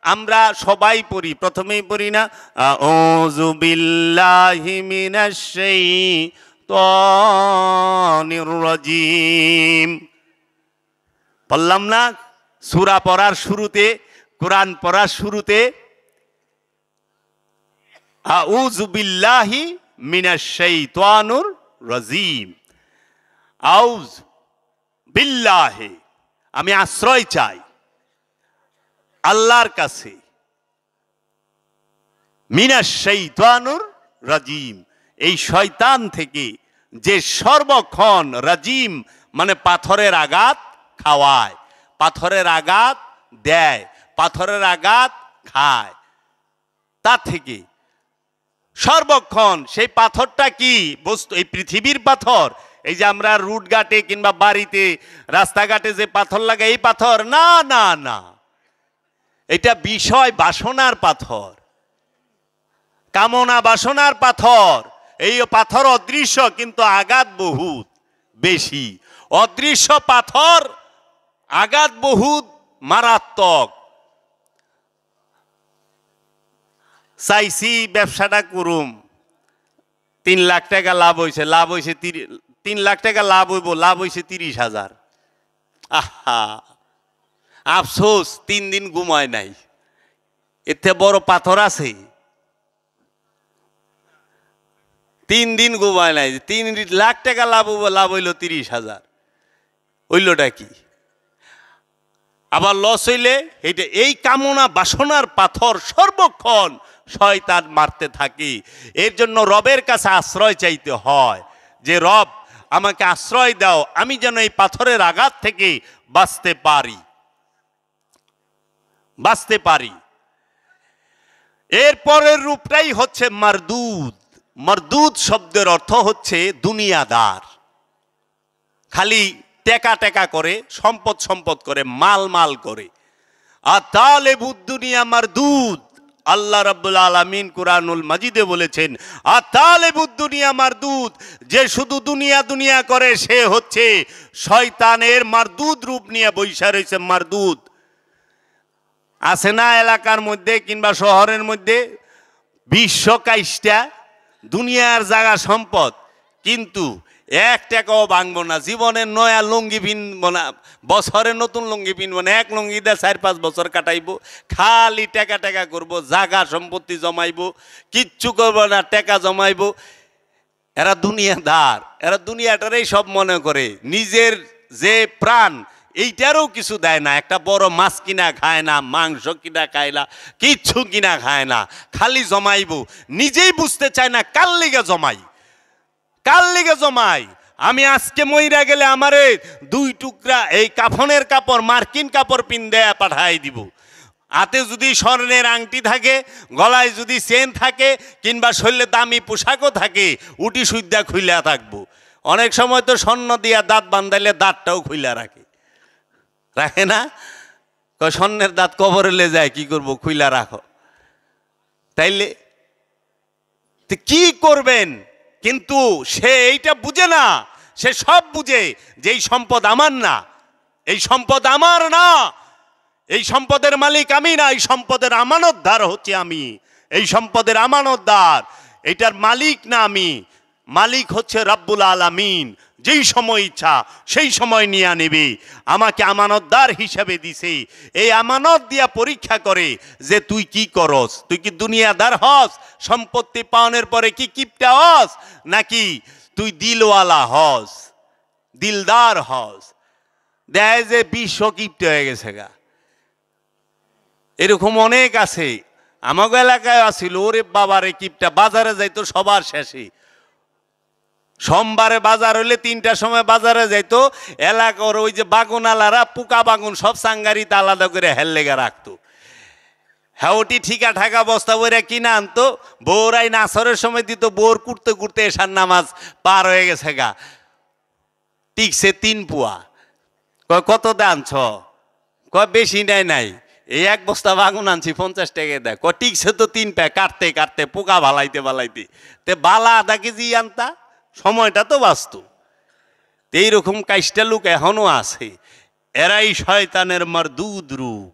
আমরা সবাই পড়ি, প্রথমেই পড়ি না আউযু বিল্লাহি মিনাশ শাইতানির রাজিম, বললাম না? সূরা পড়ার শুরুতে, কোরআন পড়ার শুরুতে আউযু বিল্লাহি মিনাশ শাইতানির রাজিম, আউযু বিল্লাহি, আমি আশ্রয় চাই আল্লাহর কাছে, মিনাশ শাইতানির রাজিম, এই শয়তান থেকে যে সর্বক্ষণ, রাজিম মানে পাথরের আঘাত খাওয়ায়, পাথরের আঘাত দেয়, পাথরের আঘাত খায়, তা থেকে সর্বক্ষণ। সেই পাথরটা কি বস্তু? এই পৃথিবীর পাথর, এই যে আমরা রুটঘাটে কিংবা বাড়িতে রাস্তাঘাটে যে পাথর লাগে এই পাথর না, না না, এটা বিষয় বাসনার পাথর, কামনা বাসনার পাথর। এই পাথর অদৃশ্য কিন্তু আঘাত বহুত বেশি। অদৃশ্য পাথর, আঘাত বহুত মারাত্মক। চাইছি ব্যবসাটা করুম, 3 লাখ টাকা লাভ হয়েছে, লাভ হয়েছে 3 লাখ টাকা লাভ হইব, লাভ হয়েছে 30,000। আহা, আফসোস 3 দিন ঘুমায় নাই। এতে বড় পাথর আছে? 3 দিন ঘুমায় নাই, 3 লাখ টাকা লাভ হইব, লাভ হইল 30,000। হইলটা কি? আবার লস হইলে এইটা, এই কামনা বাসনার পাথর সর্বক্ষণ শয়তান মারতে থাকে। এর জন্য রবের কাছে আশ্রয় চাইতে হয় যে রব আমাকে আশ্রয় দাও, আমি যেন এই পাথরের আঘাত থেকে বাঁচতে পারি, বাঁচতে পারি। এর পরের রূপটাই হচ্ছে মারদুদ। মারদুদ শব্দের অর্থ হচ্ছে দুনিয়াদার, খালি টেকা টেকা করে, সম্পদ সম্পদ করে, মাল মাল করে। আর তালেবুদ দুনিয়া মারদুদ, আল্লাহ রাব্বুল আলামিন কুরআনুল মাজিদে বলেছেন আতালেবুদ দুনিয়া মারদুদ, যে শুধু দুনিয়া দুনিয়া করে সে হচ্ছে শয়তানের মারদুদ রূপ নিয়ে বৈশা রয়েছে। মারদুদ আছে না এলাকার মধ্যে কিংবা শহরের মধ্যে, বিশ্ব কাইষ্টা দুনিয়ার জায়গা সম্পদ, কিন্তু 1 টাকাও ভাঙবো না, জীবনের নয়া লুঙ্গি পিনবো না, বছরে নতুন লুঙ্গি পিনবো না, 1 লুঙ্গি দিয়ে 4-5 বছর কাটাইবো, খালি টাকা টাকা করবো, জায়গা সম্পত্তি জমাইবো, কিচ্ছু করবো না, টাকা জমাইবো। এরা দুনিয়াদার, এরা দুনিয়াটারই সব মনে করে, নিজের যে প্রাণ এইটারও কিছু দেয় না। একটা বড় মাছ কিনা খায় না, মাংস কিনা খায় না, কিচ্ছু কিনা খায় না, খালি জমাইবো। নিজেই বুঝতে চায় না কার লিগে জমাই, কার লিগে জমাই। আমি আজকে মইরা গেলে আমারে 2 টুকরা এই কাফনের কাপড়, মার্কিন কাপড় পিন দেয়া পাঠাই দিব। হাতে যদি স্বর্ণের আংটি থাকে, গলায় যদি চেন থাকে, কিংবা শরীরে দামি পোশাকও থাকে, উটি সুইদা খুইলা থাকবো। অনেক সময় তো স্বর্ণ দিয়া দাঁত বান্ধাইলে দাঁতটাও খুইলা রাখে, রাখে না? স্বর্ণের দাঁত কবরে লে যায়, কি করব, খুইলা রাখো। তাইলে কি করবেন? কিন্তু সে এইটা বুঝে না, সে সব বুঝে যে এই সম্পদ আমার না, এই সম্পদ আমার না, এই সম্পদের মালিক আমি না, এই সম্পদের আমানতদার হচ্ছে আমি, এই সম্পদের আমানতদার, এটার মালিক না আমি, মালিক হচ্ছে রব্বুল আলামিন। যেই সময় ইচ্ছা সেই সময় নিয়ে নেবে, আমাকে আমানতদার হিসাবে দিছে। এই আমানত দিয়া পরীক্ষা করে যে তুই কি করস, তুই কি দুনিয়াদার হস, সম্পত্তি পাওয়ানোর পরে কি কিপটা হস, নাকি তুই দিলওয়ালা হস, দিলদার হস। দেয় যে বিশ্ব কিপটা হয়ে গেছে গা, এরকম অনেক আছে। আমাকে এলাকায় আসিল, ওরে বাবারে কিপটা, বাজারে যাইতো সবার শেষে, সোমবারে বাজার হইলে 3টার সময় বাজারে যাইতো, এলাকার ওই যে বাগুনালারা পোকা বাগুন সব সাঙ্গারিতে আলাদা করে হেললেগা রাখতো। হ্যাঁ, ওটি ঠিকা ঠাকা বস্তা বইরা কিনা আনতো, বউরাই নাসরের সময় দিত, বোর কুটতে কুটতে এসার নামাজ পার হয়ে গেছে গা, টিকছে 3 পুয়া। কয় কত আনছ? কয় বেশি নাই, নাই এই 1 বস্তা বাগুন আনছি 50 টাকা দেয়। কয় টিকছে তো 3 পা, কাটতে কাটতে পোকা ভালাইতে ভালাইতে, তে বালা আধা কেজি আনতা, সময়টা তো বাঁচত। এইরকম কাইষ্টা লোক এখনো আছে, এরাই শয়তানের মারদুদ রূপ।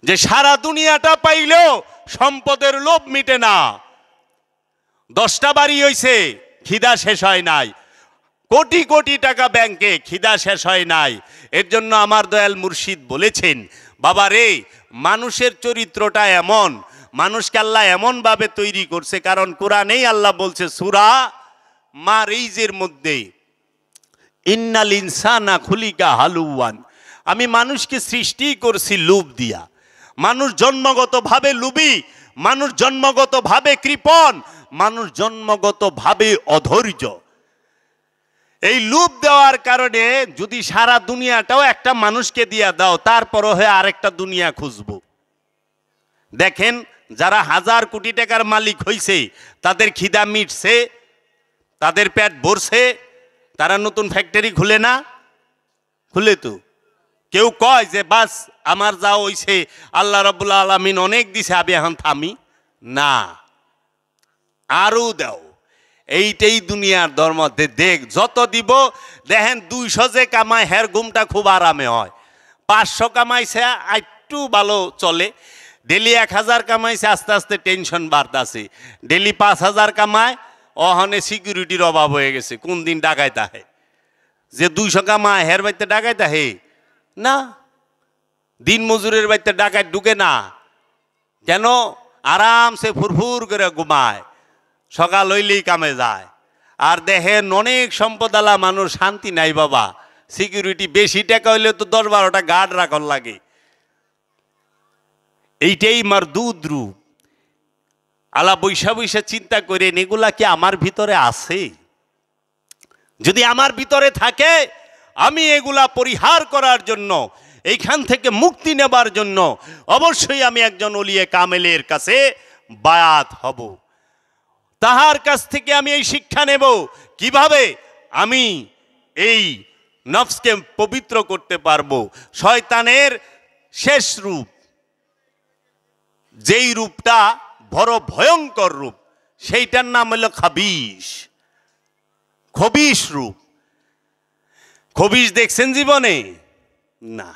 যে সারা দুনিয়াটা পাইলেও সম্পদের লোভ মিটে না। 10টা বাড়ি হইছে, খিদা শেষ হয় নাই। কোটি কোটি টাকা ব্যাংকে, খিদা শেষ হয় নাই। এর জন্য আমার দয়াল মুর্শিদ বলেছেন, বাবা রে, মানুষের চরিত্রটা এমন, মানুষকে আল্লাহ এমনভাবে তৈরি করছে। কারণ কোরআনেই আল্লাহ বলছে সূরা মারিজের মধ্যে, ইন্নাল ইনসানা খুলিকা হালুওয়ান, আমি মানুষকে সৃষ্টি করছি লোভ দিয়া। মানুষ জন্মগতভাবে লোভী, মানুষ জন্মগতভাবে কৃপণ, মানুষ জন্মগতভাবে অধৈর্য। এই লোভ দেওয়ার কারণে যদি সারা দুনিয়াটাও একটা মানুষকে দিয়া দাও, তারপরও হয়ে আরেকটা দুনিয়া খুঁজবো। দেখেন, যারা 1000 কোটি টাকার মালিক হইছে, তাদের খিদা মিটছে, তাদের পেট ভরছে, তারা নতুন ফ্যাক্টরি খুলে না? খুলে তো। কেউ কয় যে বাস আমার যা হইছে, আল্লাহ রাব্বুল আলামিন অনেক দিছে, আমি এখন থামি না, আরও দাও। এইটাই দুনিয়ার ধর্ম। দেখ, যত দিব, দেখেন 200 যে কামায়, হের ঘুমটা খুব আরামে হয়। 500 কামাইছে, একটু ভালো চলে। ডেলি 1000 কামাইছে, আস্তে আস্তে টেনশন বাড়তাছে। ডেলি 5000 কামায়, অহনে সিকিউরিটির অভাব হয়ে গেছে, কোন দিন ডাকাইতে আহে। যে 200 কামায়, হের বাড়িতে ডাকাইতে আহে না, দিন মজুরের বাড়িতে ডাকাত ঢুকে না। কেন? আরামসে ফুরফুর করে ঘুমায়, সকাল হইলেই কামে যায়। আর দেখেন অনেক সম্পদালা মানুষ শান্তি নাই বাবা। সিকিউরিটি বেশি টাকা হইলে তো 10-12টা গার্ড রাখার লাগে। এইটাই মারদুদ রূপ। আলা বৈশা বৈশা চিন্তা করেন, এগুলা কি আমার ভিতরে আছে? যদি আমার ভিতরে থাকে, আমি এগুলা পরিহার করার জন্য, এইখান থেকে মুক্তি নেবার জন্য অবশ্যই আমি একজন ওলিয়ে কামেলের কাছে বায়াত হব। তাহার কাছ থেকে আমি এই শিক্ষা নেব, কিভাবে আমি এই নফসকে পবিত্র করতে পারবো। শয়তানের শেষ রূপ, যেই রূপটা বড় ভয়ঙ্কর রূপ, সেইটার নাম হলো খাবিশ, খবিশ রূপ। খবিশ দেখছেন জীবনে? না।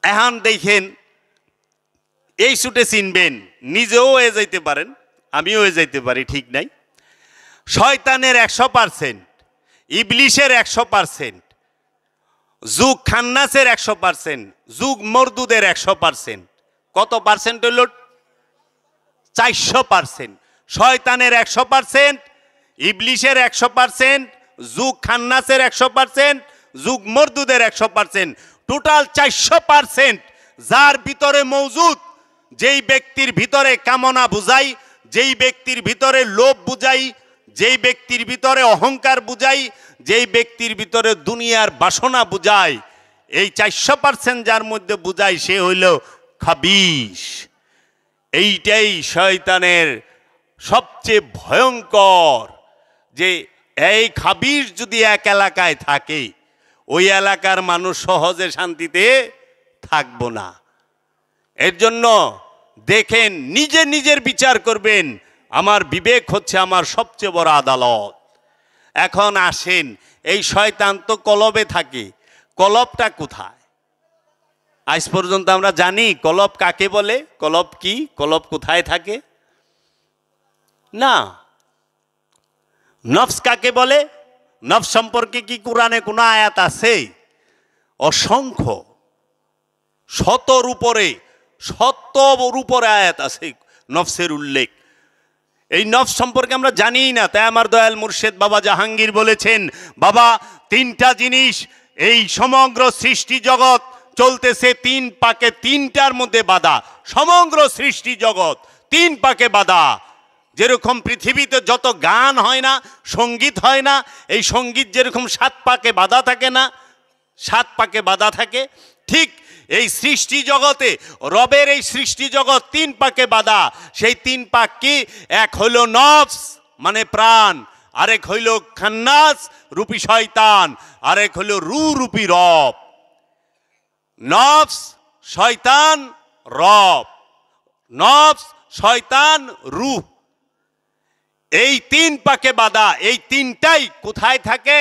এখন দেখেন, এই ছুটে চিনবেন, নিজেও হয়ে যাইতে পারেন, আমিও হয়ে যাইতে পারি, ঠিক নাই। শয়তানের 100%, ইবলিশের 100%, যুগ খান্নাসের 100%, যুগ মরদুদের 100%। কত পার্সেন্ট হইল? 400%। শয়তানের 100%, ইবলিশের 100%, যুগ খান্নাসের 100%, যুগ মরদুদের 100%, টোটাল 400%। যার ভিতরে মৌজুদ, যেই ব্যক্তির ভিতরে কামনা বুঝাই, যেই ব্যক্তির ভিতরে লোভ বুঝাই, যেই ব্যক্তির ভিতরে অহংকার বুঝাই, যেই ব্যক্তির ভিতরে দুনিয়ার বাসনা বুঝাই, এই 400% যার মধ্যে বুঝাই, সে হইল খাবিশ। এইটাই শয়তানের সবচেয়ে ভয়ঙ্কর। যে এই খাবিশ যদি এক এলাকায় থাকে, ওই এলাকার মানুষ সহজে শান্তিতে থাকবো না। এর জন্য দেখেন, নিজে নিজের বিচার করবেন। আমার বিবেক হচ্ছে আমার সবচেয়ে বড় আদালত। এখন আসেন, এই শয়তান তো কলবে থাকে, কলবটা কোথায়? আজ পর্যন্ত আমরা জানি কলব কাকে বলে? কলব কি? কলব কোথায় থাকে? না। নফস কাকে বলে? নফস সম্পর্কে কি কোরআনে কোনো আয়াত আছে? অসংখ্য, শতর উপরে আয়াত আছে নফসের উল্লেখ। এই নফস সম্পর্কে আমরা জানি না। তাই আমার দয়াল মুর্শিদ বাবা জাহাঙ্গীর বলেছেন, বাবা 3টা জিনিস, এই সমগ্র সৃষ্টি জগৎ চলতেছে 3 পাকে, 3টার মধ্যে বাধা। সমগ্র সৃষ্টি জগৎ 3 পাকে বাধা। যেরকম পৃথিবীতে যত গান হয় না, সঙ্গীত হয় না, এই সঙ্গীত যেরকম 7 পাকে বাধা থাকে না, 7 পাকে বাধা থাকে, ঠিক এই সৃষ্টি জগতে, রবের এই সৃষ্টি জগৎ 3 পাকে বাধা। সেই 3 পাক কি? এক হইল নফস মানে প্রাণ, আরেক হইল খান্নাস রূপী শয়তান, আরেক হইল রূপী রব। নফস, শয়তান, রব। নফস, শয়তান, রূহ, এই 3 পাকে বাধা। এই 3টাই কোথায় থাকে?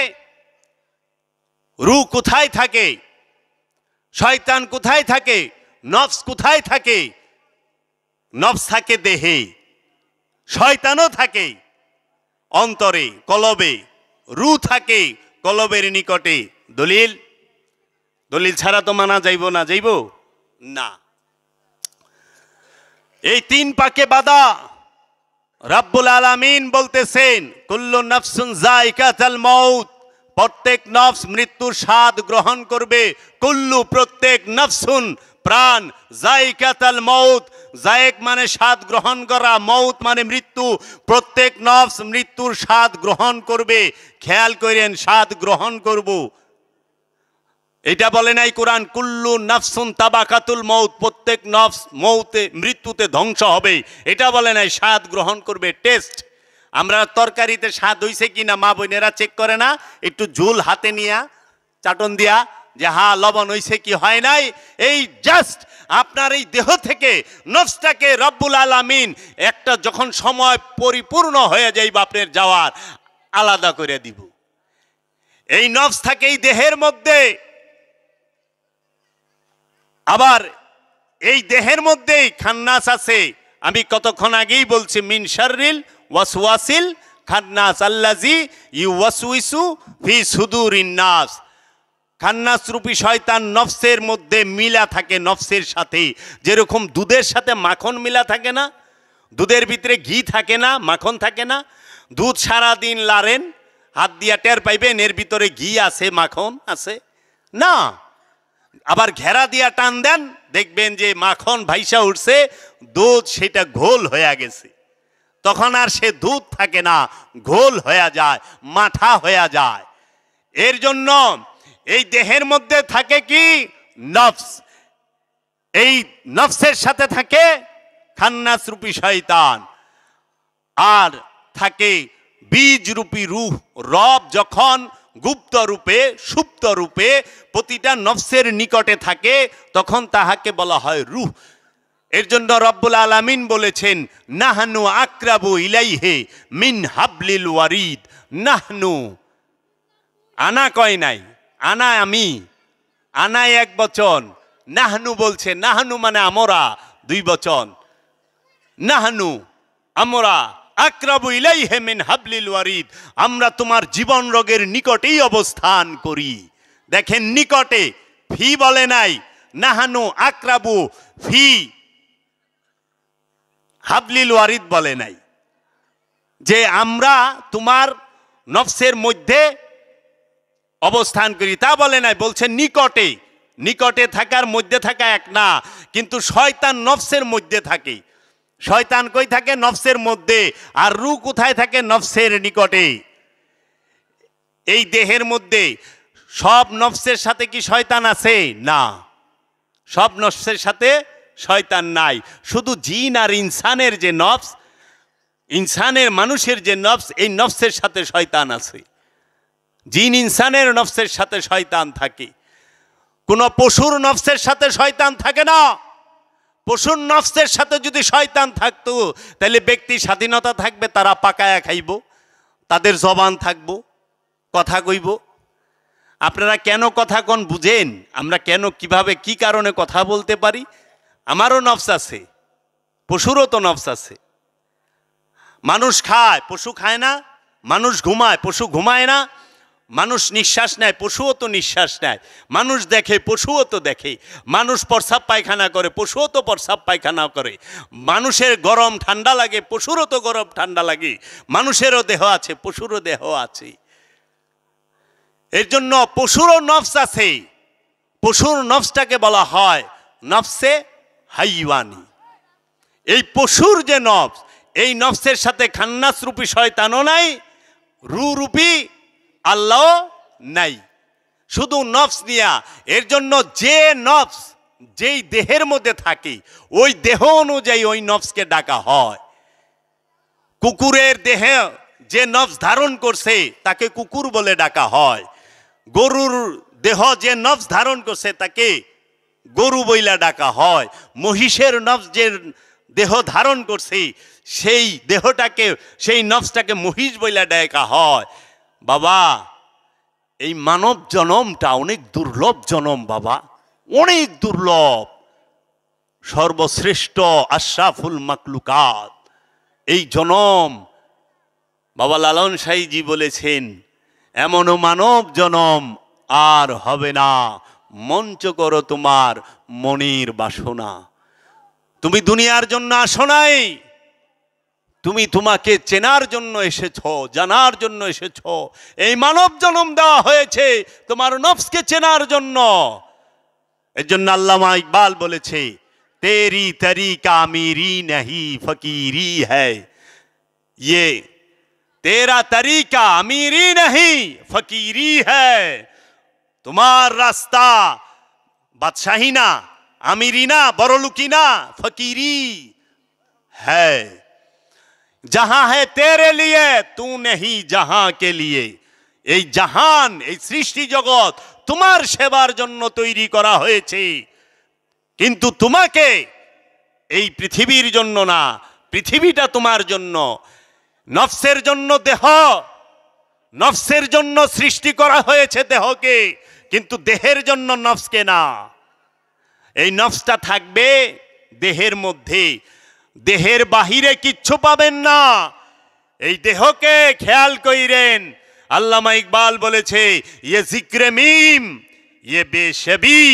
রূহ কোথায় থাকে? শয়তান কোথায় থাকে? নফস কোথায় থাকে? নফস থাকে দেহে, শয়তানও থাকে অন্তরে, কলবে, রূহ থাকে কলবের নিকটে। দলিল? দলিল ছাড়া তো মানা যাইব না, যাইব না। এই তিন পাকে বাধা। রব্বুল আলামিন বলতেছেন কুল্লু নাফসুন যায়কাতুল মাউত, প্রত্যেক নফস মৃত্যুর স্বাদ গ্রহণ করবে। কুল্লু প্রত্যেক, নফসুন প্রাণ, যায়কাতুল মাউত, যায়েক মানে স্বাদ গ্রহণ করা, মৌত মানে মৃত্যু। প্রত্যেক নফস মৃত্যুর স্বাদ গ্রহণ করবে। খেয়াল করেন, স্বাদ গ্রহণ করব, এটা বলে নাই কোরআন। কুল্লু নাফসুন তাবাকাতুল মৌত, প্রত্যেক নফস মৌতে মৃত্যুতে ধ্বংস হবে, এটা বলে নাই। স্বাদ গ্রহণ করবে, টেস্ট। আমরা তরকারিতে স্বাদ হইছে কিনা মা বোনেরা চেক করে না? একটু ঝুল হাতে নিয়া চাটন দিয়া যে হ্যাঁ লবণ হইছে কি হয় নাই। এই জাস্ট আপনার এই দেহ থেকে নফসটাকে রব্বুল আলামিন একটা যখন সময় পরিপূর্ণ হয়ে যাইবে আপনার যাওয়ার, আলাদা করে দিব। এই নফস থাকে এই দেহের মধ্যে। আবার এই দেহের মধ্যেই খান্নাস আছে। আমি কতক্ষণ আগেই বলছি, মিন শাররিল ওয়াসওয়াসিল খান্নাস আল্লাযী ইউওয়াসউইসু ফি সুদুরিন নাস। খান্নাস রূপী শয়তান নফসের মধ্যে মিলা থাকে, নফসের সাথে। যেরকম দুধের সাথে মাখন মিলা থাকে না, দুধের ভিতরে ঘি থাকে না, মাখন থাকে না। দুধ সারাদিন লাড়েন, হাত দিয়া টের পাইবেন এর ভিতরে ঘি আছে, মাখন আছে না। আবার ঘেরা দিয়া টান দেন, দেখবেন যে মাখন ভাইসা উঠছে, দুধ সেটা ঘোল হয়ে গেছে। তখন আর সে দুধ থাকে না, ঘোল হয়ে যায়, মাঠা হয়ে যায়। এর জন্য এই দেহের মধ্যে থাকে কি? নফস। এই নফসের সাথে থাকে খান্নাস রূপী শয়তান, আর থাকে বীজ রূপী রূহ। রব যখন গুপ্ত রূপে, সুপ্ত রূপে প্রতিটা নফসের নিকটে থাকে, তখন তাহাকে বলা হয় রূহ। এর জন্য রব্বুল আলামিন বলেছেন নাহনু আকরাবু ইলাইহি মিন হাবলিল ওয়ারিদ। নাহনু, আনা কয় নাই, আনা আমি, আনায় এক বচন, নাহনু বলছে। নাহনু মানে আমরা, দুই বচন। নাহনু আমরা, আকরাবু ইলাইহি মিন হাবলিল ওয়ারিদ, আমরা তোমার জীবন রোগের নিকটেই অবস্থান করি। দেখেন, নিকটে, ফি বলে নাই। নাহানু আকরাবু ফি হাবলিল ওয়ারিদ বলে নাই যে আমরা তোমার নফসের মধ্যে অবস্থান করি, তা বলে নাই। বলছে নিকটে। নিকটে থাকার মধ্যে থাকা এক না, কিন্তু শয়তান নফসের মধ্যে থাকে। শয়তান কই থাকে? নফসের মধ্যে। আর রূহ কোথায় থাকে? নফসের নিকটে। এই দেহের মধ্যে সব নফসের সাথে কি শয়তান আছে? না, সব নফসের সাথে শয়তান নাই। শুধু জিন আর ইনসানের যে নফস, ইনসানের মানুষের যে নফস, এই নফসের সাথে শয়তান আছে। জিন ইনসানের নফসের সাথে শয়তান থাকে। কোন পশুর নফসের সাথে শয়তান থাকে না। পশুর নফসের সাথে যদি শয়তান থাকতো, তাহলে ব্যক্তি স্বাধীনতা থাকবে, তারা পাকায়া খাইব, তাদের জবান থাকবো, কথা কইব। আপনারা কেন কথা কন বুঝেন? আমরা কেন, কিভাবে, কি কারণে কথা বলতে পারি? আমারও নফস আছে, পশুরও তো নফস আছে। মানুষ খায়, পশু খায় না। মানুষ ঘুমায়, পশু ঘুমায় না। মানুষ নিঃশ্বাস নেয়, পশুও তো নিঃশ্বাস নেয়। মানুষ দেখে, পশুও তো দেখে। মানুষ প্রস্রাব পায়খানা করে, পশুও তো প্রস্রাব পায়খানা করে। মানুষের গরম ঠান্ডা লাগে, পশুরও তো গরম ঠান্ডা লাগে। মানুষেরও দেহ আছে, পশুরও দেহ আছে। এর জন্য পশুরও নফস আছে। পশুর নফসটাকে বলা হয় নফসে হাইওয়ানি। এই পশুর যে নফস, এই নফসের সাথে খান্নাস রূপী শয়তানও নাই, রূহ রূপী আল্লাহ নাই, শুধু নফস নিয়া। এর জন্য যে নফস যেই দেহের মধ্যে থাকে, ওই দেহ অনুযায়ী ওই নফসকে ডাকা হয়। কুকুরের দেহে যে নফস ধারণ করছে, তাকে কুকুর বলে ডাকা হয়। গরুর দেহ যে নফস ধারণ করছে, তাকে গরু বইলা ডাকা হয়। মহিষের নফস যে দেহ ধারণ করছে, সেই দেহটাকে, সেই নফসটাকে মহিষ বইলা ডাকা হয়। বাবা, এই মানব জনমটা অনেক দুর্লভ জনম বাবা, অনেক দুর্লভ। সর্বশ্রেষ্ঠ আশরাফুল মাকলুকাত। এই জনম বাবা লালন সাইজি বলেছেন, এমনও মানব জনম আর হবে না, মঞ্চ করো তোমার মনির বাসনা। তুমি দুনিয়ার জন্য আসো নাই, তুমি তোমাকে চেনার জন্য এসেছো, জানার জন্য এসেছো। এই মানব জন্ম দেওয়া হয়েছে তোমার নফসকে চেনার জন্য। এর জন্য আল্লামা ইকবাল বলেছে, তেরি তরিকা মেরি নহি ফকিরি হ্যায়, ये तेरा तरीका अमीरी नहीं फकीरी है। तुम्हार रास्ता बादशाही ना, अमीरी ना, बड़लुकी ना, फकीरी है। जहां है तेरे लिए तू नहीं जहां के लिए। এই জাহান, এই সৃষ্টি জগৎ তোমার সেবার জন্য তৈরি করা হয়েছে, কিন্তু তোমাকে এই পৃথিবীর জন্য না, পৃথিবীটা তোমার জন্য। নফসের জন্য দেহ, নফসের জন্য সৃষ্টি করা হয়েছে দেহকে, কিন্তু দেহের জন্য নফসকে না। এই নফসটা থাকবে দেহের মধ্যে, দেহের বাহিরে কিচ্ছু পাবেন না। এই দেহকে খেয়াল কইরেন। আল্লামা ইকবাল বলেছে, ये जिक्र मीम, ये बेशबी,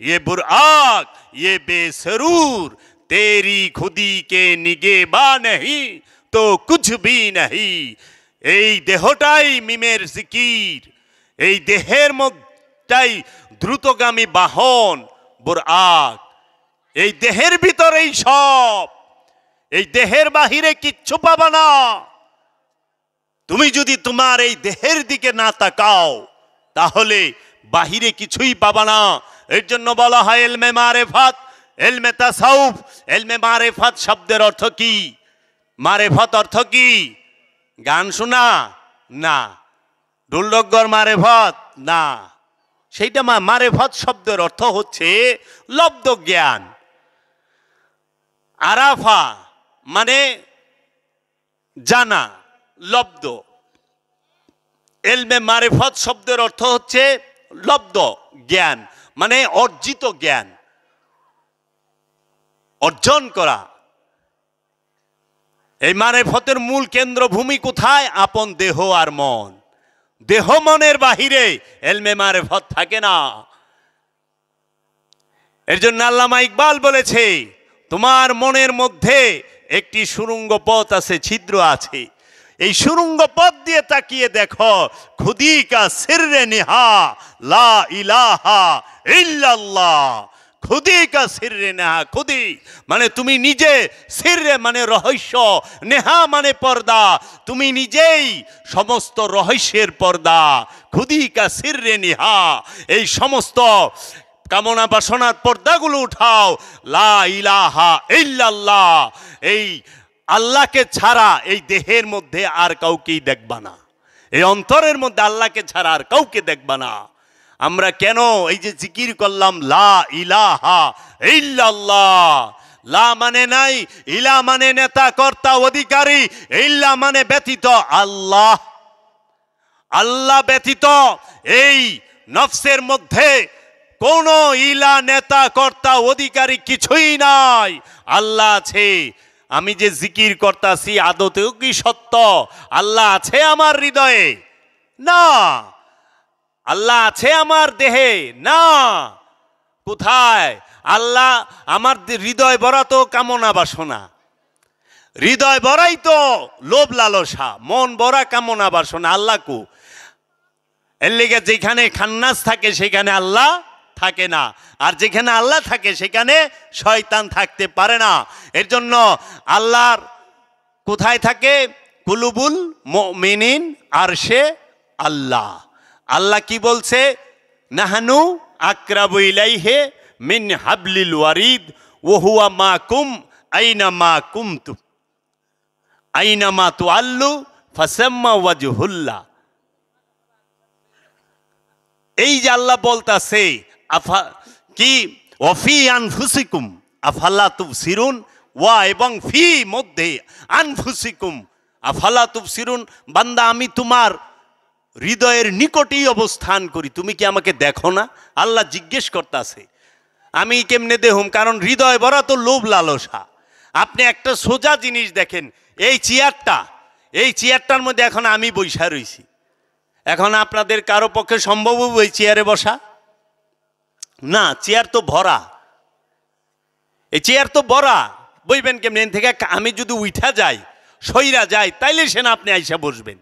ये बुराक, ये बेसरूर, तेरी खुदी के निगेबा नहीं তো কুছ ভি নাহি। এই দেহটাই মিমের জিকির, এই দেহের মধ্যেই দ্রুতগামী বাহন বুরআক। এই দেহের ভিতরেই সব, এই দেহের বাহিরে কিচ্ছু পাবা না। তুমি যদি তোমার এই দেহের দিকে না তাকাও, তাহলে বাহিরে কিছুই পাবা না। এর জন্য বলা হয় ইলমে মারিফাত, ইলমে তাসাউফ। ইলমে মারিফাত শব্দের অর্থ কি? মারেফত অর্থ কি? গান শোনা না, ঢোলডগ্গর মারেফত না, সেইটা মারেফত শব্দের অর্থ হচ্ছে লব্ধ জ্ঞান। আরাফা মানে জানা, লব্ধ। ইলমে মারিফত শব্দের অর্থ হচ্ছে লব্ধ জ্ঞান, মানে অর্জিত জ্ঞান, অর্জন করা। এই মারিফতের মূল কেন্দ্রভূমি কোথায়? আপন দেহ আর মন। দেহ মনের বাহিরে ইলমে মারিফত থাকে না। এর জন্য আল্লামা ইকবাল বলেছে, তোমার মনের মধ্যে একটি সুড়ঙ্গ পথ আছে, ছিদ্র আছে। এই সুড়ঙ্গ পথ দিয়ে তাকিয়ে দেখো, খুদি কা সিররে নিহা লা ইলাহা ইল্লাল্লাহ। খুদি কা সিররে নেহা, খুদি মানে তুমি নিজে, সিররে মানে রহস্য, নেহা মানে পর্দা। তুমি নিজেই সমস্ত রহস্যের পর্দা। খুদি কা সিররে নিহা, এই সমস্ত কামনা বাসনার পর্দাগুলো উঠাও। লা ইলাহা ইল্লাল্লাহ, এই আল্লাহকে ছাড়া এই দেহের মধ্যে আর কাউকেই দেখবা না, এই অন্তরের মধ্যে আল্লাহকে ছাড়া আর কাউকে দেখবা না। আমরা কেন এই যে জিকির করলাম লা ইলাহা ইল্লাল্লাহ, লা মানে নাই, ইলা মানে নেতা কর্তা অধিকারী, ইল্লা মানে ব্যতীত, আল্লাহ। আল্লাহ ব্যতীত এই নফসের মধ্যে কোন ইলা নেতা কর্তা অধিকারী কিছুই নাই, আল্লাহ আছে। আমি যে জিকির করতাছি আদতেও কি সত্য আল্লাহ আছে আমার হৃদয়ে? না। আল্লাহ আছে আমার দেহে? না। কোথায়? আল্লাহ আমার হৃদয় ভরা তো কামনা বাসনা, হৃদয় ভরাই তো লোভ লালসা, মন ভরা কামনা বাসনা। আল্লাহ কো? এর লেগে যেখানে খান্নাস থাকে সেখানে আল্লাহ থাকে না, আর যেখানে আল্লাহ থাকে সেখানে শয়তান থাকতে পারে না। এর জন্য আল্লাহর কোথায় থাকে? কুলুবুল মুমিনিন আরশে আল্লাহ। আল্লাহ কি বলছে? নাহানু আকরাবু ইলাইহি মিন হাবলিল ওয়ারিদ ওয়া হুয়া মাকুম আইনামা কুমতুম আইনামা তুআল্লু ফাসাম্মা ওয়াজহুল্লাহ। এই যে আল্লাহ বলতাছে কি ওয়াফি আনফুসিকুম আফালা তুবসিরুন, ওয়া এবং ফি মধ্যে আনফুসিকুম আফালা তুবসিরুন। বান্দা আমি তোমার হৃদয়ের নিকটেই অবস্থান করি, তুমি কি আমাকে দেখো না? আল্লাহ জিজ্ঞেস করতেছে। আমি কেমনে দেহুম? কারণ হৃদয় ভরা তো লোভ লালসা। আপনি একটা সোজা জিনিস দেখেন, এই চেয়ারটার মধ্যে এখন আমি বইসা রইছি। এখন আপনাদের কারো পক্ষে সম্ভব হবে এই চেয়ারে বসা? না, চেয়ার তো ভরা, এই চেয়ার তো ভরা, বইবেন কেমনি? থেকে আমি যদি উঠা যাই, সইরা যাই, তাইলে সে না আপনি আইসা বসবেন।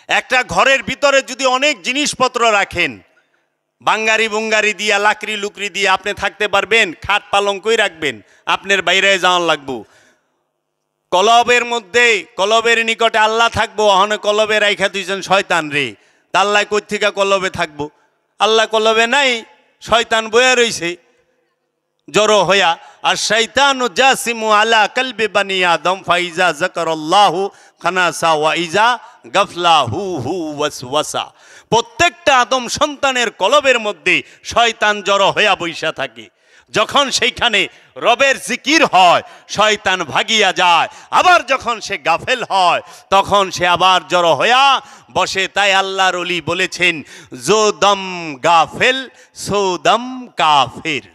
একটা ঘরের ভিতরে যদি অনেক জিনিসপত্র রাখেন, বাঙ্গারি বুঙ্গারি দিয়া, লাকড়ি লুকড়ি দিয়ে আপনি থাকতে পারবেন? খাট পালঙ্কই রাখবেন, আপনার বাইরে যাওয়ান লাগবো। কলবের মধ্যে, কলবের নিকটে আল্লাহ থাকবো, অহনে কলবে রাইখা দিয়েছেন শয়তান রে, তাল্লাই কই থেকে কলবে থাকবো? আল্লাহ কলবে নাই, শয়তান বয়া রইছে জড়ো হইয়া। আর শয়তানু জাসিমু আলা কলবি বানি আদম ফাইজা যাকারাল্লাহু খানাসা ওয়া ইজা গাফলাহু ওয়াসওয়াসা। প্রত্যেকটা আদম সন্তানের কলবের মধ্যে শয়তান জড়ো হইয়া বইসা থাকে। যখন সেইখানে রবের জিকির হয়, শয়তান ভাগিয়া যায়। আবার যখন সে গাফেল হয়, তখন সে আবার জড়ো হইয়া বসে। তাই আল্লাহর ওলি বলেছেন, জো দম গাফেল সো দম কাফির।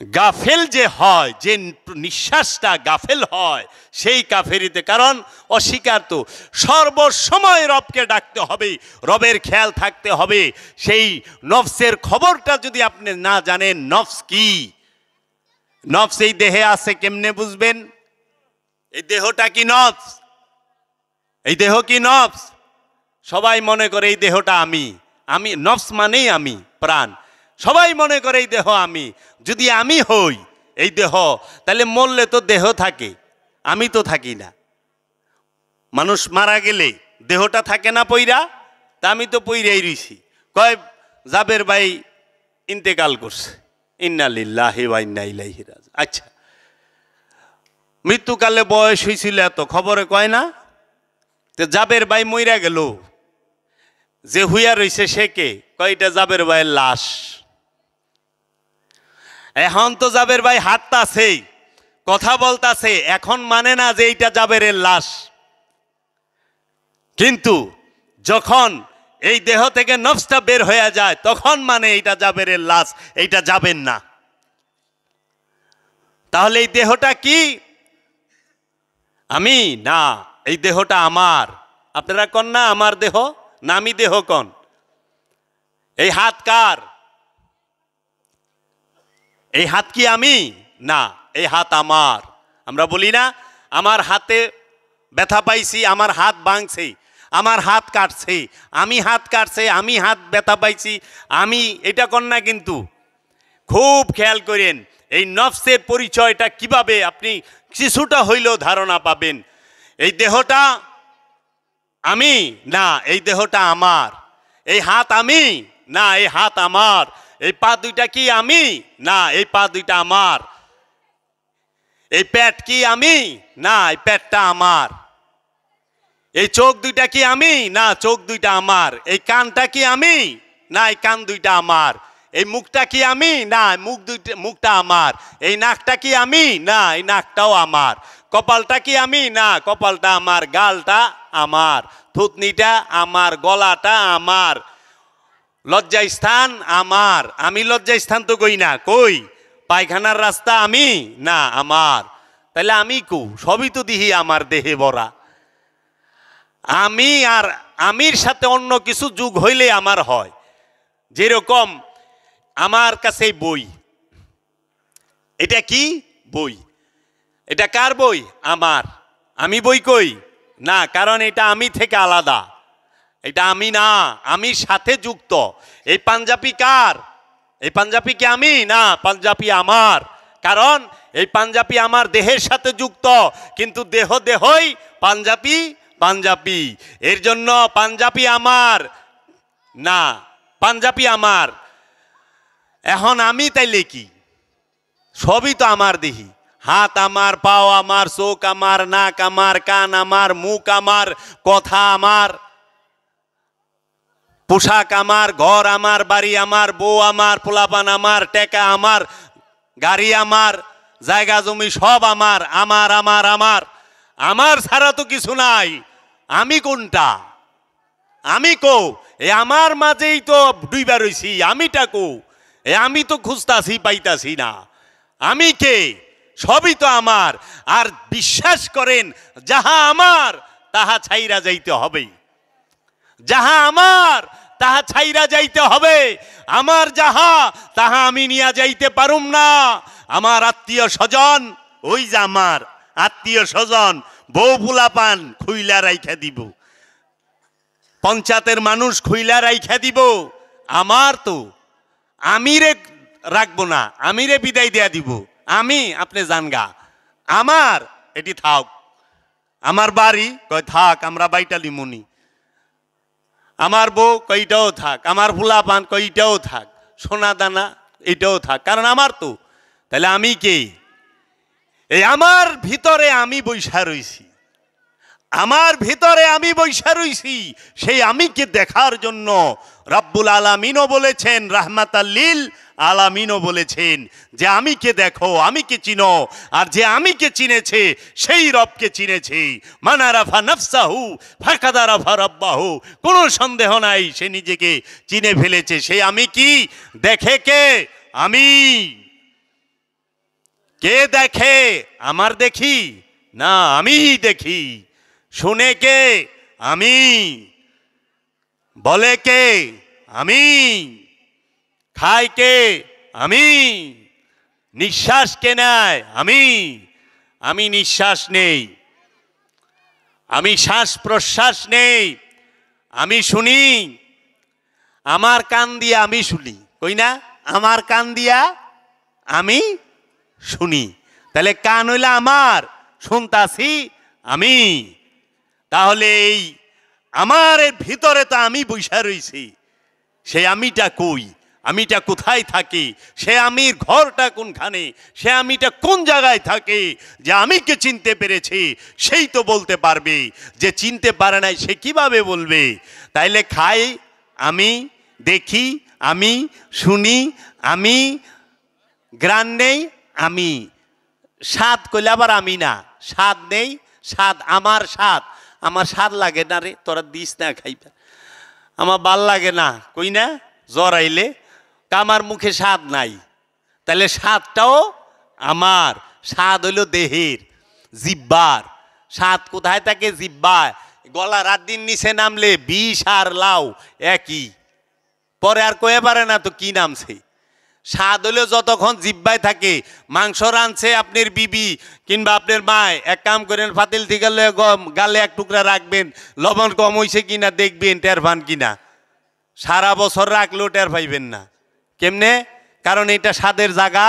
গাফেল যে হয়, যে নিঃশ্বাসটা গাফেল হয়, সেই কাফেরিতে। কারণ অস্বীকার তো সর্বসময় রবকে ডাকতে হবে, রবের খেয়াল থাকতে হবে। সেই নফসের খবরটা যদি আপনি না জানেন, নফস কি, নফস এই দেহে আছে, কেমনে বুঝবেন? এই দেহটা কি নফস? এই দেহ কি নফস? সবাই মনে করে এই দেহটা আমি। নফস মানেই আমি, প্রাণ। সবাই মনে করে এই দেহ আমি। যদি আমি হই এই দেহ, তাহলে মরলে তো দেহ থাকে, আমি তো থাকি না। মানুষ মারা গেলে দেহটা থাকে না পইরা? তা আমি তো পইরাই রইছি। কয় জাবের ভাই ইন্তেকাল করছে, ইন্না লিল্লাহি ওয়া ইন্না ইলাইহি রাজিউন। আচ্ছা, মৃত্যুকালে বয়স হয়েছিল এত, খবরে কয় না? তো জাবের ভাই মইরা গেল, যে হুইয়া রইছে সে কে? কয়টা জাবের ভাইয়ের লাশ। এখন তো জাবের ভাই হাঁটতাছে, কথা বলতাছে, এখন মানে না যে এইটা জাবেরের লাশ। কিন্তু যখন এই দেহ থেকে নফসটা বের হয়ে যায়, তখন মানে এইটা জাবেরের লাশ, এইটা যাবেন না। তাহলে এই দেহটা কি আমি? না, এই দেহটা আমার। আপনারা কন না আমার দেহ? না আমি দেহ কন? এই হাত কার? এই হাত কি আমি? না, এই হাত আমার। আমরা বলি না আমার হাতে ব্যথা পাইছি, আমার হাত ভাঙছে, আমার হাত কাটছে, আমি হাত কাটছে, আমি হাত ব্যথা পাইছি, আমি, এটা কন না। কিন্তু খুব খেয়াল করেন এই নফসের পরিচয়টা কিভাবে আপনি কিছুটা হইলেও ধারণা পাবেন। এই দেহটা আমি? না, এই দেহটা আমার। এই হাত আমি? না, এই হাত আমার। এই পা দুইটা কি আমি? না, এই পা দুইটা আমার। এই পেট কি আমি? না, এই পেটটা আমার। এই চোখ দুইটা কি আমি? না, চোখ দুইটা আমার। এই কানটা কি আমি? না, এই কান দুইটা আমার। এই মুখটা কি আমি? না, মুখটা আমার। এই নাকটা কি আমি? না, এই নাকটাও আমার। কপালটা কি আমি? না, কপালটা আমার। গালটা আমার, থুতনিটা আমার, গলাটা আমার, লজ্জাস্থান আমার। আমি লজ্জাস্থান তো কই না, কই পায়খানার রাস্তা আমি? না, আমার। তাহলে আমি কু? সবই তো দিহি আমার দেহে ভরা। আমি আর আমির সাথে অন্য কিছু যোগ হইলে আমার হয়। যেরকম আমার কাছে বই, এটা কি বই? এটা কার বই? আমার। আমি বই কই? না, কারণ এটা আমি থেকে আলাদা, এটা আমি না, আমির সাথে যুক্ত। এই পাঞ্জাবি কার? এই পাঞ্জাবি কি আমি? না, পাঞ্জাবি আমার। কারণ এই পাঞ্জাবি আমার দেহের সাথে যুক্ত, কিন্তু দেহ দেহই, পাঞ্জাবি পাঞ্জাবি। এর জন্য পাঞ্জাবি আমার না, পাঞ্জাবি আমার। এখন আমি তাইলে কি? সবই তো আমার দেহি। হাত আমার, পাও আমার, চোখ আমার, নাক আমার, কান আমার, মুখ আমার, কথা আমার, পোশাক আমার, ঘর আমার, বাড়ি আমার, বউ আমার, পোলাপান আমার, টেকা আমার, গাড়ি আমার, জায়গা জমি সব আমার। আমার আমার আমার আমার ছাড়া তো কিছু নাই। আমি কোনটা? আমি কো? এই আমার মাঝেই তো ডুইবা রইছি। আমিটা কো? আমি তো খুঁজতাছি পাইতাছি না, আমি কে? সবই তো আমার। আর বিশ্বাস করেন, যাহা আমার তাহা ছাইরা যাইতে হবে, যাহা আমার তাহা ছাইরা যাইতে হবে। আমার যাহা তাহা আমি নিয়া যাইতে পারুম না। আমার আত্মীয় স্বজন, ওই যে আমার আত্মীয় স্বজন, বউ পোলাপান খুইলা রাইখা দিব, পঞ্চায়েতের মানুষ খুইলা রাইখা দিব। আমার তো আমিরে রাখবো না, আমিরে বিদায় দেয়া দিব। আমি আপনি জানগা, আমার এটি থাক। আমার বাড়ি কয় থাক, আমরা বাইটালি মনি। আমার বউ কইটাও থাক, আমার ফুলাপান কইটাও থাক, সোনা দানা এটাও থাক, কারণ আমার তো। তাহলে আমি কে? এই আমার ভিতরে আমি বৈশা রইছি, আমার ভিতরে আমি বৈশা রইছি। সেই আমিকে দেখার জন্য রব্বুল আলামিনও বলেছেন, রাহমাতাল লিল আলামিনও বলেছেন যে আমিকে দেখো, আমিকে চিনো। আর যে আমিকে চিনেছে সেই রবকে চিনেছে। মান আরাফা নাফসাহু ফাকাদ আরাফা রাব্বাহু। কোনো সন্দেহ নাই, সে নিজেকে চিনে ফেলেছে। সেই আমি কি? দেখে কে? আমি। কে দেখে? আমার দেখি না, আমি দেখি। শুনে কে? আমি। বলে কে? আমি। খায় কে? আমি। নিঃশ্বাস কে নেয়? আমি। আমি নিঃশ্বাস নেই, আমি শ্বাস প্রশ্বাস নেই, আমি শুনি। আমার কান দিয়া আমি শুনি, কই না? আমার কান দিয়া আমি শুনি। তাহলে কান হইলে আমার, শুনতাছি আমি। তাহলে এই আমার ভিতরে তো আমি বৈশা রইছি। সে আমিটা কই? আমিটা কোথায় থাকে? সে আমির ঘরটা কোনখানে? সে আমিটা কোন জায়গায় থাকে? যে আমিকে চিনতে পেরেছে সেই তো বলতে পারবে, যে চিনতে পারে নাই সে কিভাবে বলবে? তাইলে খাই আমি, দেখি আমি, শুনি আমি, গ্রান নেই আমি, স্বাদ কইলে আবার আমি না, স্বাদ নেই, স্বাদ আমার, স্বাদ আমার, স্বাদ লাগে না রে, তোরা দিস না খাইবা, আমার ভাল লাগে না, কই না? জ্বর আইলে আমার মুখে স্বাদ নাই। তাহলে স্বাদটাও আমার। স্বাদ হইল দেহের, জিব্বার। স্বাদ কোথায় থাকে? জিব্বায়। গলা রাত দিন নিচে নামলে বিষ আর লাউ একই, পরে আর কয়ে পারে না তো কি নামছে। স্বাদ হলেও যতক্ষণ জিব্বায় থাকে। মাংস রাঁধছে আপনার বিবি কিংবা আপনার মায়, এক কাম করেন, ফাতিল থেকে গালে এক টুকরা রাখবেন, লবণ কম হয়েছে কিনা দেখবেন, টের পান কিনা। সারা বছর রাখলেও টের পাইবেন না। কেমনে? কারণ এটা স্বাদের জায়গা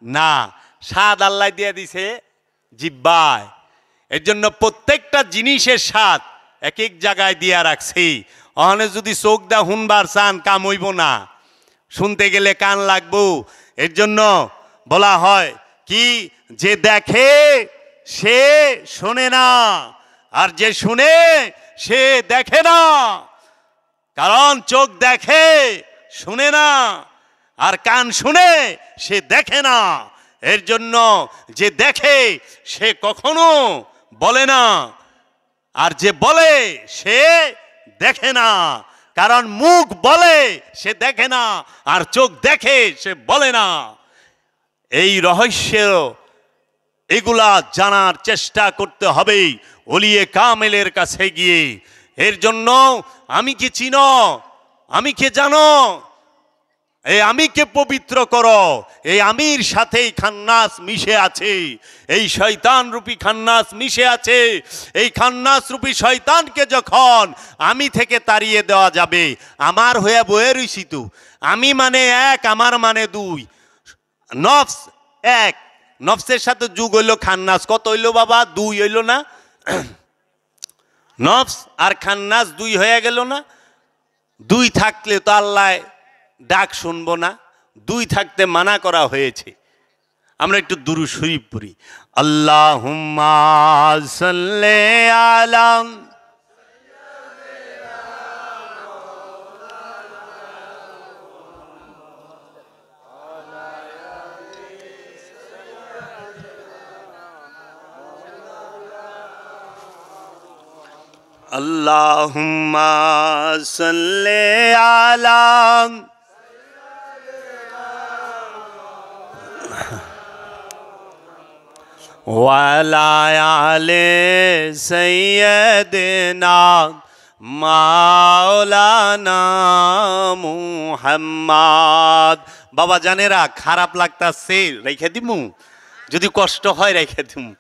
না, স্বাদ আল্লাহ দিয়ে দিছে জিব্বায়। এর জন্য প্রত্যেকটা জিনিসের স্বাদ এক এক জায়গায় দিয়া রাখছি। অহনে যদি চোখ দা হুনবার চান, কাম হইব না, শুনতে গেলে কান লাগবো। এর জন্য বলা হয় কি, যে দেখে সে শোনে না, আর যে শুনে সে দেখে না। কারণ চোখ দেখে শুনে না, আর কান শুনে সে দেখে না। এর জন্য যে দেখে সে কখনো বলে না, আর যে বলে সে দেখে না। কারণ মুখ বলে সে দেখে না, আর চোখ দেখে সে বলে না। এই রহস্য এগুলা জানার চেষ্টা করতে হবে ওলিয়ে কামেলের কাছে গিয়ে। এর জন্য আমি কি চিনো, আমি কে জানো, এই আমিকে পবিত্র করো। এই আমির সাথেই খান্নাস মিশে আছে, এই শয়তান রূপী খান্নাস মিশে আছে। এই খান্নাস রূপী শয়তানকে যখন আমি থেকে তাড়িয়ে দেওয়া যাবে, আমার হয়ে বয়ে রইছি তো। আমি মানে এক, আমার মানে দুই। নফস এক, নফসের সাথে যুগ হইল খান্নাস। কত হইল বাবা? দুই হইল না? নফস আর খান্নাস দুই হয়ে গেল না? দুই থাকলে তো আল্লাহ ডাক শুনবো না, দুই থাকতে মানা করা হয়েছে। আমরা একটু দুরূদ শরীফ পড়ি। আল্লাহুম্মা সাল্লি আলা আল্লাহুম্মা সাল্লি আলা ওয়ালা আলে সাইয়্যিদিনা মাওলানা মুহাম্মদ। বাবা জানেরা খারাপ লাগতাছে রেখে দিমু, যদি কষ্ট হয় রেখে দিমু,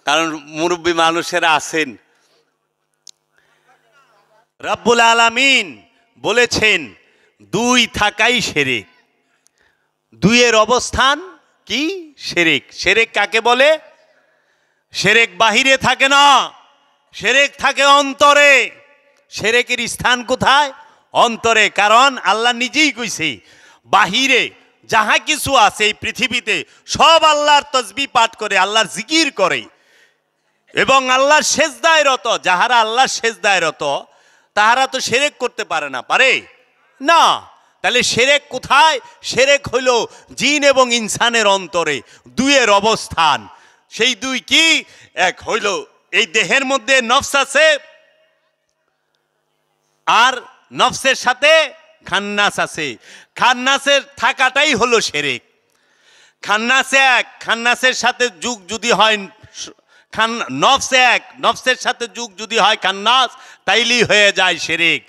কারণ মুরব্বী মানুষেরা আছেন। রব্বুল আলামিন বলেছেন দুই থাকাই শিরক। দুইয়ের অবস্থান কি? শিরক। শিরক কাকে বলে? শিরক বাহিরে থাকে না, শিরক থাকে অন্তরে। শিরকের স্থান কোথায়? অন্তরে। কারণ আল্লাহ নিজেই কইছে বাহিরে যাহা কিছু আছে এই পৃথিবীতে সব আল্লাহর তসবিহ পাঠ করে, আল্লাহর জিকির করে এবং আল্লাহর সেজদায় রত। যাহারা আল্লাহর সেজদায় রত তাহারা তো শিরক করতে পারে না, পারে না। তাহলে শিরক কোথায়? শিরক হইল জিন এবং ইনসানের অন্তরে। দুইয়ের অবস্থান, সেই দুই কি? এক হইল এই দেহের মধ্যে নফস আছে, আর নফসের সাথে খান্নাস আছে। খান্নাসের থাকাটাই হলো শিরক। খান্নাসে এক, খান্নাসের সাথে যুগ যদি হয় নফস এক, নফসের সাথে যুগ যদি হয় খান্নাস, তাইলেই হয়ে যায় শিরক।